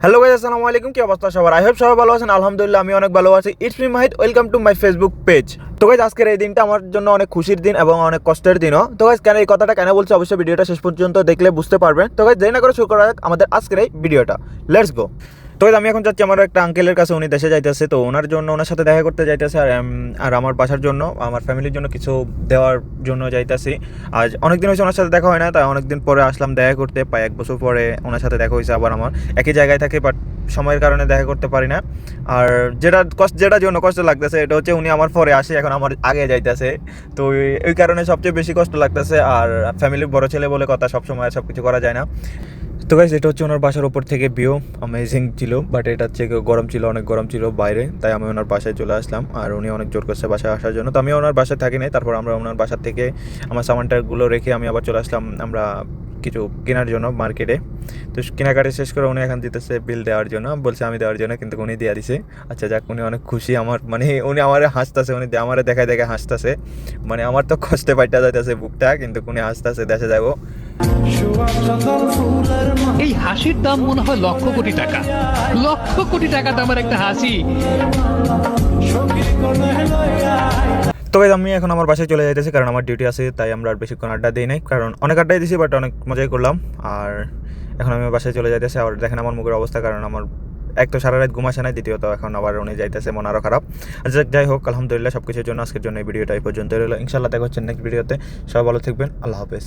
Hello guys, আসসালামু আলাইকুম। কি অবস্থা সবার? আই হোপ সবাই ভালো আছেন। আলহামদুলিল্লাহ আমি অনেক ভালো আছি। It's me Mahid, welcome to my Facebook page. তো গাইস, আজকের এই দিনটা আমার জন্য অনেক খুশির দিন এবং অনেক কষ্টের দিনও। তো গাইস, কেন এই কথাটা কেন বলছি অবশ্যই ভিডিওটা শেষ পর্যন্ত দেখলে বুঝতে পারবেন। তো গাইস, দেরি না করে শুরু করা যাক আমাদের আজকের এই ভিডিওটা। Let's go. তো গাইস, আমি এখন যাচ্ছি আমার একটা আঙ্কেলের কাছে, উনি দেশে যাইতেছে, তো ওনার জন্য ওনার সাথে দেখা করতে যাইতেছে। আর আমার বাসার জন্য, আমার ফ্যামিলির জন্য কিছু দেওয়ার জন্য যাইতেছি। আজ অনেকদিন হয়েছে ওনার সাথে দেখা হয় না, তাই অনেকদিন পরে আসলাম দেখা করতে। প্রায় 1 বছর পরে ওনার সাথে দেখা হয়েছে আবার আমার। একই জায়গায় থাকে, বাট সময়ের কারণে দেখা করতে পারি না। আর যেটার জন্য কষ্ট লাগতেছে এটা হচ্ছে উনি আমার পরে আসে, এখন আমার আগে যাইতেছে। তো এই কারণে সবচেয়ে বেশি কষ্ট লাগতেছে। আর ফ্যামিলির বড় ছেলে বলে কথা, সবসময় সব কিছু করা যায় না। তো গাইস, এটা হচ্ছে ওনার বাসার উপর থেকে ভিউ, অ্যামেজিং ছিল। বাট এটা হচ্ছে গরম ছিল, অনেক গরম ছিল বাইরে, তাই আমি ওনার বাসায় চলে আসলাম। আর উনি অনেক জোর করছে বাসায় আসার জন্য, তো আমি ওনার বাসায় থাকি নাই। তারপর আমরা ওনার বাসার থেকে আমার সামানটাগুলো রেখে আমি আবার চলে আসলাম আমরা কিছু কেনার জন্য মার্কেটে। তো কেনাকাটি শেষ করে উনি এখন দিতেছে বিল দেওয়ার জন্য, বলছে আমি দেওয়ার জন্য, কিন্তু উনি দিয়ে দিছে। আচ্ছা যাক, উনি অনেক খুশি আমার, মানে উনি আমার হাসতেছে, উনি আমার দেখায় দেখে হাসতেছে। মানে আমার তো কষ্টে পাইটা যাইতেছে বুকটা, কিন্তু উনি হাসতেছে, দেশে যাবো। এই হাসির দাম মনে হয় লক্ষ কোটি টাকা। লক্ষ কোটি টাকা দামের একটা হাসি। তবে আমি এখন আমার বাসায় চলে যাইতেছি, কারণ আমার ডিউটি আছে, তাই আমরা আর বেশিক্ষণ আড্ডা দিই নাই, কারণ অনেক আড্ডাই দিছি, বাট অনেক মজাই করলাম। আর এখন আমি বাসায় চলে যাইতেছি। আর দেখেন আমার মুখের অবস্থা, কারণ আমার এক তো সারা রাত ঘুম আসে নাই, দ্বিতীয়ত এখন আবার উনি যাইতেছে, মন আরও খারাপ। আর যাই হোক, আলহামদুলিল্লাহ সব কিছুর জন্য আজকের জন্য এই ভিডিওটা এই পর্যন্ত রইল। ইনশাল্লাহ দেখা হচ্ছে নেক্সট ভিডিওতে। সবাই ভালো থাকবেন, আল্লাহ হাফেজ।